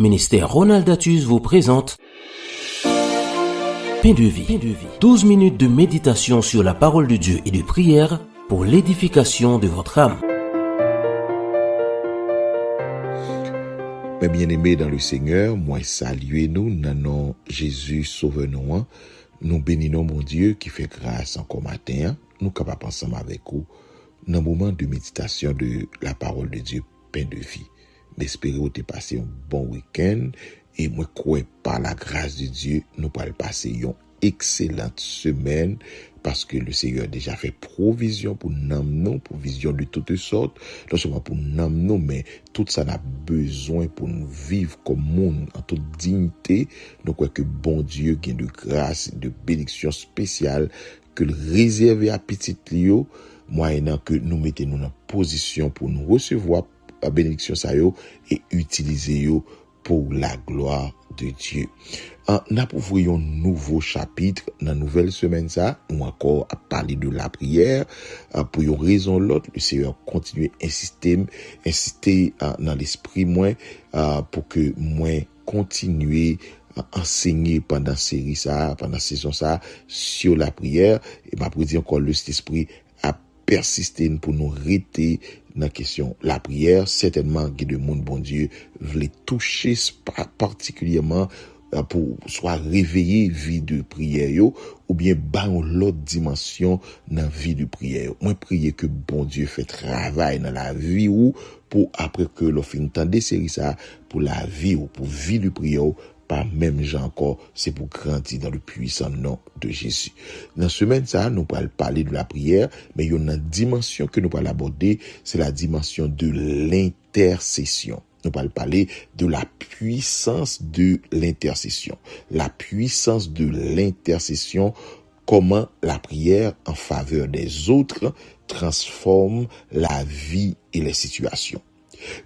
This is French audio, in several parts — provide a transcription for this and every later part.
Ministère Ronald Datus vous présente Pain de vie. 12 minutes de méditation sur la parole de Dieu et de prière pour l'édification de votre âme. Mes bien-aimés dans le Seigneur, moi saluez-nous, nanon Jésus sauveur-nous. Nous bénissons mon Dieu qui fait grâce encore matin. Nous capables ensemble avec vous dans le moment de méditation de la parole de Dieu, pain de vie. J'espère que vous avez passé un bon week-end et moi crois par la grâce de Dieu, nous allons passer une excellente semaine parce que le Seigneur a déjà fait provision pour nous, provision de toutes sortes, non seulement pour nous, mais tout ça a besoin pour nous vivre comme monde en toute dignité. Nous croyons que bon Dieu gagne de grâce, de bénédiction spéciale que le réservé à petit Lio, moyennant que nous mettons en position pour nous recevoir la bénédiction ça yo et utiliser yo pour la gloire de Dieu. Nous ouvrons un nouveau chapitre dans la nouvelle semaine ça, ou encore à parler de la prière pour une raison ou l'autre. Le Seigneur continue à insister dans l'esprit moi pour que moi continue à enseigner pendant série ça, pendant saison ça sur la prière et m'a pour dire encore le Saint-Esprit a persister pour nous rester dans la question la prière. Certainement que de monde bon Dieu voulait toucher particulièrement pour soit réveiller vie de prière yo, ou bien ban l'autre dimension dans vie de prière. Moi prier que bon Dieu fait travail dans la vie ou pour après que l'on fin entendre série ça pour la vie ou pour vie de prière pas même gens encore, c'est pour grandir dans le puissant nom de Jésus. Dans ce semaine ça, nous allons parler de la prière, mais il y a une dimension que nous allons aborder, c'est la dimension de l'intercession. Nous allons parler de la puissance de l'intercession. La puissance de l'intercession, comment la prière en faveur des autres transforme la vie et les situations.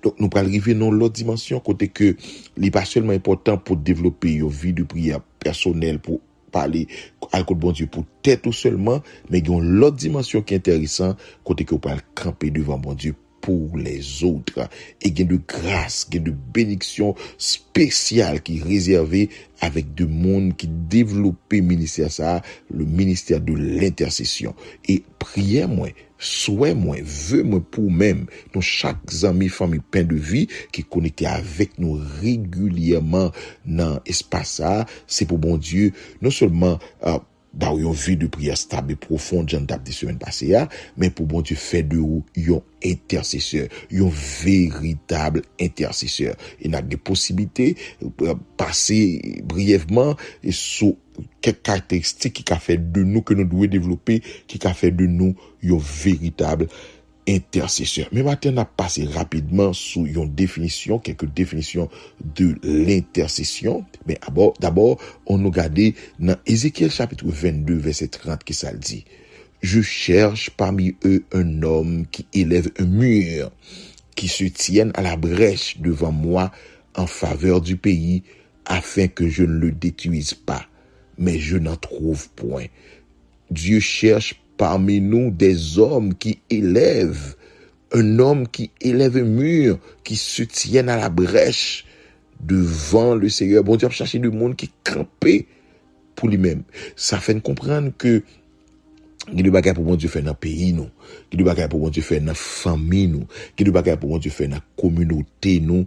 Donc, nous allons arriver dans l'autre dimension, côté que n'est pas seulement important pour développer une vie de prière personnelle, pour parler à côté de bon Dieu, pour tête ou seulement, mais il y a l'autre dimension qui est intéressante, côté que vous pouvez camper devant bon Dieu pour les autres. Et il y a de grâce, il y a de bénédiction spéciale qui est réservée avec de monde qui développe le ministère ça, le ministère de l'intercession. Et prière moi, souhait moi, vœu moi pour même, nous chaque ami, famille, pain de vie qui est connecté avec nous régulièrement dans l'espace ça, c'est pour bon Dieu, non seulement dans une vie de prière stable et profonde, j'en tape des semaines passées, mais pour bon Dieu fait de vous un intercesseur, un véritable intercesseur. Il y a des possibilités passer brièvement sur quelques caractéristiques qui a fait de nous que nous devons développer, qui a fait de nous un véritable intercesseur. Mais maintenant, on a passé rapidement sur une définition, quelques définitions de l'intercession. Mais d'abord, on nous regardait dans Ézéchiel chapitre 22, verset 30, qui ça le dit. Je cherche parmi eux un homme qui élève un mur, qui se tienne à la brèche devant moi en faveur du pays, afin que je ne le détruise pas. Mais je n'en trouve point. Dieu cherche parmi nous des hommes qui élèvent, un homme qui élève un mur, qui se tienne à la brèche devant le Seigneur. Bon Dieu a cherché du monde qui campait pour lui-même. Ça fait comprendre que il y a des bagages pour bon Dieu faire dans le pays nous, il y a des bagages pour bon Dieu faire dans la famille nous, il y a des bagages pour bon Dieu faire dans la communauté nous.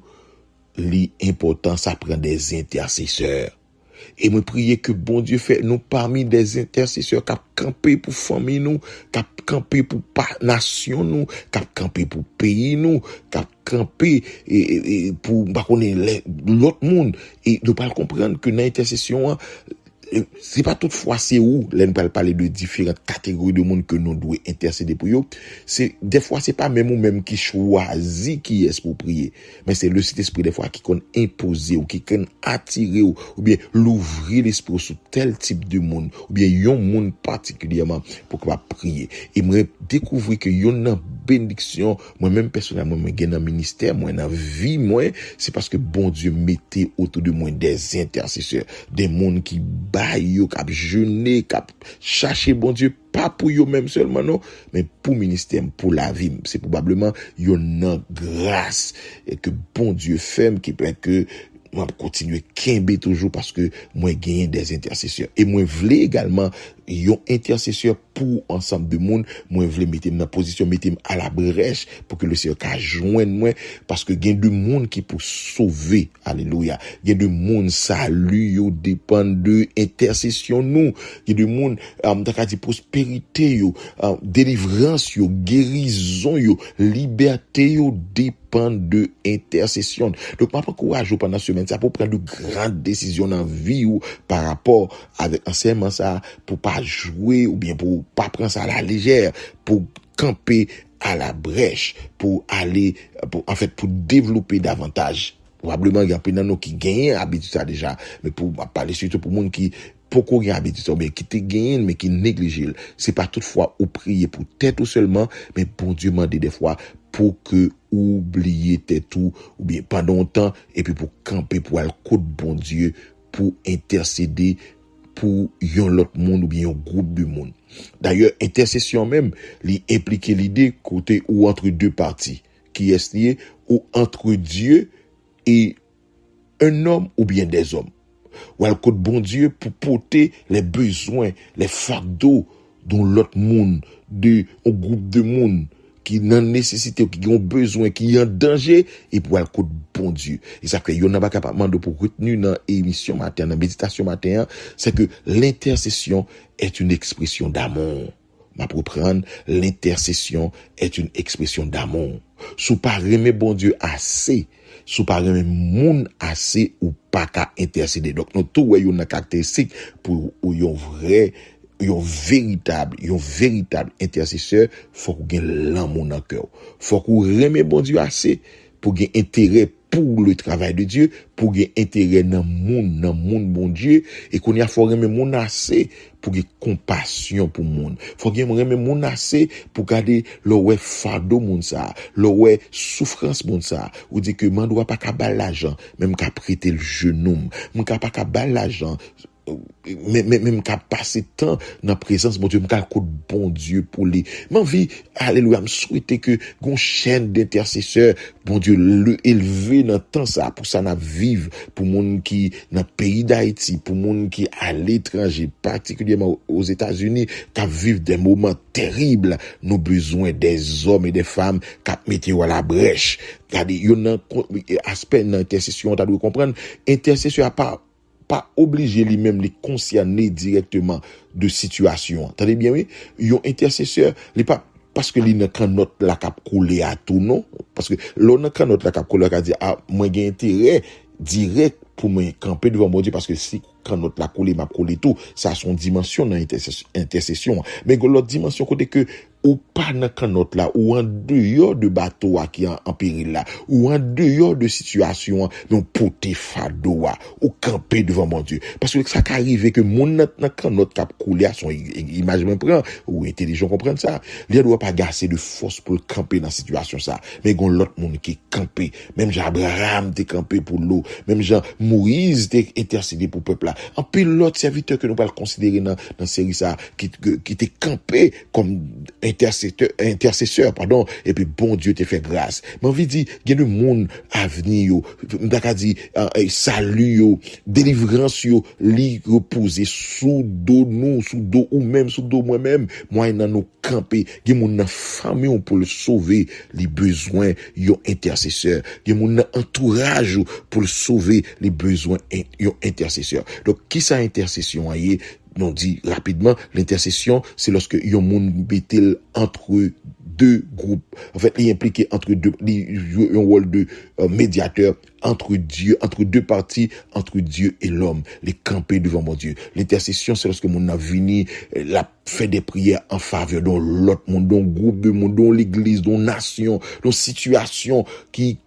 L'important ça prend des intercesseurs. Et me prier que bon Dieu fait nous parmi des intercesseurs qui camper pour famille nous, qui camper pour nation nous, qui camper pour pays nous, qui camper et pour l'autre monde. Et nous pas comprendre que dans l'intercession c'est pas toutefois c'est où là nous parler de différentes catégories de monde que nous devons intercéder pour eux. C'est des fois c'est pas même ou même qui choisit qui est pour prier, mais c'est le Saint-Esprit des fois qui qu'on imposer ou qui qu'on attirer ou bien l'ouvrir l'esprit sur tel type de monde ou bien un monde particulièrement pour qu'on va prier. Et moi découvrir que yon bénédiction moi même personnellement moi gagne dans ministère moi dans vie moi c'est parce que bon Dieu mettait autour de moi des intercesseurs, des monde qui yo cap jeûner, cap chercher bon Dieu pas pour eux même seulement non, mais pour ministère, pour la vie. C'est probablement une grâce et que bon Dieu fait qui peut que moi continuer kembe toujours parce que moi gagne des intercesseurs et moi voulais également yon intercesseur pour ensemble de monde, moi voulais mettre dans position, mettre à la brèche pour que le Seigneur ka joindre moi parce que gagne de monde qui pour sauver, alléluia, gagne de monde salut yo dépend de intercession nous, gagne de monde t'as dit prospérité yo, délivrance yo, guérison yo, liberté yo dépend de intercession. Donc m'a encourage pendant semaine ça pour prendre de grandes décisions dans vie ou par rapport avec enseignement ça pour pas jouer ou bien pour pas prendre ça à la légère, pour camper à la brèche, pour aller pour développer davantage. Probablement il y a plein de gens qui gagnent habitude ça déjà, mais pour parler surtout pour monde qui beaucoup gagnent habitude ça mais qui te gagnent mais qui négligent. C'est pas toutefois ou prier pour tête ou seulement, mais bon Dieu demander des fois pour que oublier tête ou bien pendant longtemps et puis pour camper pour aller côté bon Dieu pour intercéder pour yon l'autre monde ou bien un groupe de monde. D'ailleurs, intercession même, li implique l'idée côté ou entre deux parties, qui est lié ou entre Dieu et un homme ou bien des hommes. Ou al côté bon Dieu pour porter les besoins, les fardeaux dont l'autre monde, de un groupe de monde qui n'en nécessité, qui ont besoin, qui ont danger, et pour aller côté bon Dieu. Et ça fait, y'en a pas capable de pour retenir dans l'émission matin, dans la méditation matin, c'est que l'intercession est une expression d'amour. Ma pour prendre, l'intercession est une expression d'amour. Sous pas aimer bon Dieu assez, sous pas aimer monde assez ou pas qu'à intercéder. Donc, nous tout, ouais, y'en a caractéristique pour, yon vrai, yon véritable intercesseur, faut qu'on ait l'amour dans le cœur. Faut qu'on aime bon Dieu assez pour gagner intérêt pour le travail de Dieu, pour gagner intérêt dans le monde bon Dieu, et qu'on y a faut aimer mon assez pour gagner compassion pour le monde. Faut gagner aimer mon assez pour garder le ouais fardeau monde ça, le ouais souffrance monde ça, ou dit que man doit pas qu'à bal l'argent, même qu'à prêter le genou, man pas qu'à bal l'argent, même qu'à passer temps dans la présence bon Dieu, qu'à côté bon Dieu pour les m'envie alléluia me souhaiter que gon chaîne d'intercesseurs bon Dieu le élever dans temps ça pour ça n'a vivre pour monde qui dans pays d'Haïti, pour monde qui à l'étranger, particulièrement aux États-Unis, qui vivent des moments terribles, nous besoin des hommes et des femmes qui mettent à la brèche. Il y a un aspect dans l'intercession, tu dois comprendre, intercession a pas obligé lui-même les concerner directement de situation. Attendez bien, oui? Yon intercesseur, il pas parce que il n'a qu'un note la cap coller à tout, non? Parce que l'on n'a qu'un note la cap coller à dire, ah, moi, j'ai intérêt direct pour me camper devant mon Dieu parce que si quand notre la coller m'a collé tout ça a son dimension dans intercession mais l'autre dimension côté que ou pas dans quand notre là ou en dehors de bateau qui en péril là ou en dehors de situation non porter fardeau ou camper devant mon Dieu parce que ça arrive que mon dans quand notre cap couler à son image même prend ou intelligent comprendre ça il doit pas gasser de force pour camper dans situation ça mais gon l'autre monde qui camper même Jean Abraham t'es campé pour l'eau même Jean Moïse t'es intercédé pour peuple là en pile l'autre serviteur que nous pas considérer dans série ça qui t'es campé comme intercesseur pardon et puis bon Dieu te fait grâce mais envie dit il y a le monde à venir yo m'ta dit salut yo délivrance yo li reposer sous dos nous sous dos ou même sous dos moi-même moi dans nous camper il y a mon famille pour le sauver les besoins yo intercesseur il y a mon entourage pour le sauver les besoins yo intercesseur donc qui ça intercession aille on dit rapidement, l'intercession, c'est lorsque yon moun betel entre deux groupes. En fait, il est impliqué entre deux, il joue un rôle de médiateur entre Dieu, entre deux parties, entre Dieu et l'homme, les camper devant mon Dieu. L'intercession, c'est lorsque mon a venu, la fait des prières en faveur de l'autre monde, d'un groupe de monde, dans l'église, dans nation, dans situation qui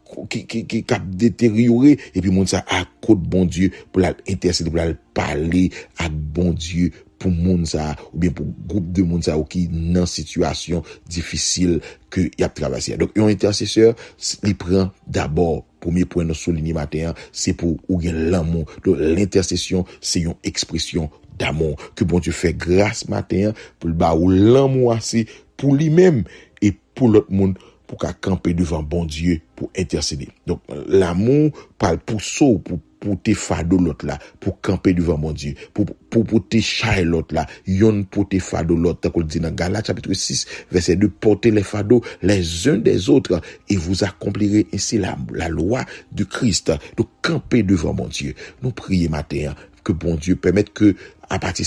a détérioré, et puis mon ça à côté bon Dieu, pour l'intercéder, pour parler à bon Dieu, pour monde ça, ou bien pour groupe de monde ça, ou qui, dans situation difficile que y a traversé. Donc, un intercesseur, il prend d'abord, premier point de souligner matin, c'est pour ou l'amour. Donc, l'intercession, c'est une expression d'amour que bon Dieu fait grâce matin pour l'amour assez pour lui-même et pour l'autre monde pour qu'à camper devant bon Dieu pour intercéder. Donc l'amour parle pour ça, pour porter fardeau l'autre là, pour camper devant mon Dieu, pour porter chair l'autre là, yon porter fardeau l'autre, tant qu'on dit dans Galates chapitre 6, verset 2, portez les fardeaux les uns des autres et vous accomplirez ainsi la loi du Christ. Donc, camper devant mon Dieu. Nous prions matin, que bon Dieu permette que, à partir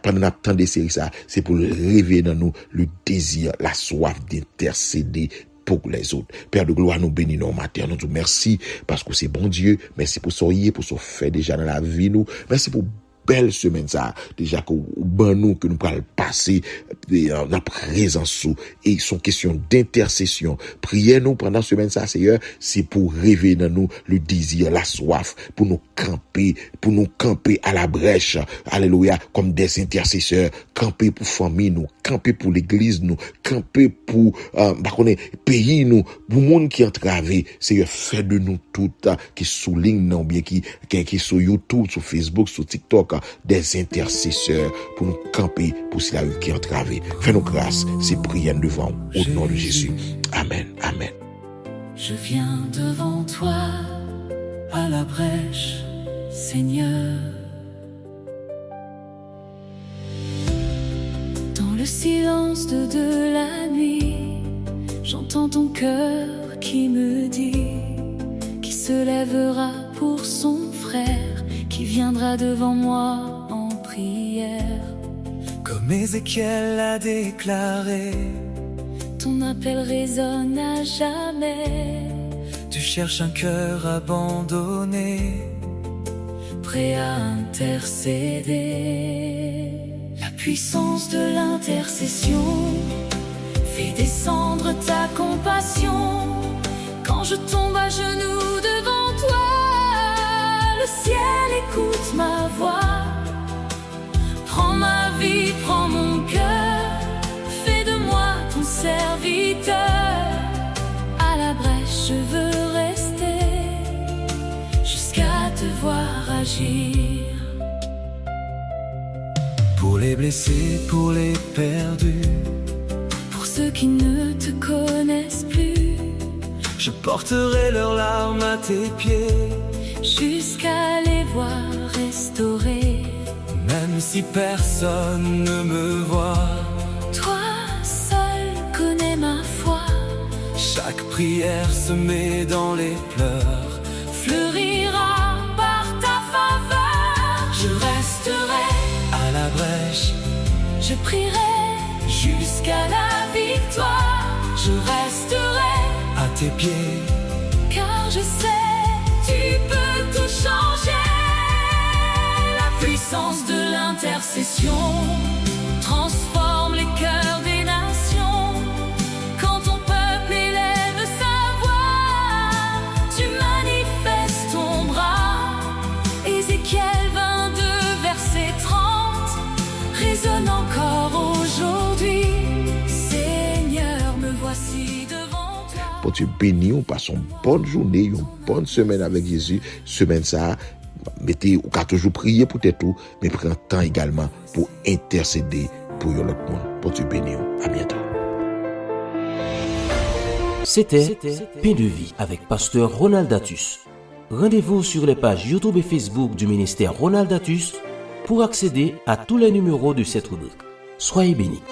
pendant notre temps de série ça, c'est pour réveiller dans nous le désir, la soif d'intercéder pour les autres. Père de gloire, nous bénissons matin, nous te merci parce que c'est bon Dieu, merci pour ce pour ce fait déjà dans la vie nous, merci pour belle semaine ça déjà que nous pourrons passer dans la présence et son question d'intercession. Priez nous pendant semaine ça Seigneur, c'est pour rêver dans nous le désir, la soif pour nous camper à la brèche, alléluia, comme des intercesseurs, camper pour famille nous, camper pour l'église nous, camper pour pays nous, pour monde qui entravé. Seigneur, fait de nous toutes qui souligne non bien qui sur YouTube, sur Facebook, sur TikTok, des intercesseurs pour nous camper pour cela qui est entravé. Fais-nous grâce, c'est prière devant au nom de Jésus. Amen. Amen. Je viens devant toi à la brèche, Seigneur. Dans le silence de la nuit, j'entends ton cœur qui me dit qui se lèvera pour son frère, qui viendra devant moi en prière. Comme Ézéchiel l'a déclaré, ton appel résonne à jamais. tu cherches un cœur abandonné, prêt à intercéder. La puissance de l'intercession fait descendre ta compassion. Quand je tombe à genoux devant toi, le ciel écoute ma voix. Prends ma vie, prends mon cœur, fais de moi ton serviteur. À la brèche je veux rester jusqu'à te voir agir. pour les blessés, pour les perdus, Pour ceux qui ne te connaissent plus, je porterai leurs larmes à tes pieds. jusqu'à les voir restaurés. Même si personne ne me voit, Toi seul connais ma foi, chaque prière semée dans les pleurs fleurira par ta faveur. Je resterai, à la brèche. je prierai jusqu'à la victoire. Je resterai, À tes pieds, car je sais, tu peux tout changer. La puissance de l'intercession transforme les cœurs des nations. Quand ton peuple élève sa voix, tu manifestes ton bras. Ézéchiel 22, verset 30, résonne encore aujourd'hui. Seigneur, me voici devant toi. Pour Dieu béni, on passe une bonne journée, une bonne semaine avec Jésus. Semaine ça, mettez, ou qu'à toujours prier pour tout, mais prenez temps également pour intercéder pour l'autre monde. Pour Dieu béni, à bientôt. C'était Paix de vie avec Pasteur Ronald Datus. Rendez-vous sur les pages YouTube et Facebook du ministère Ronald Datus pour accéder à tous les numéros de cette rubrique. Soyez bénis.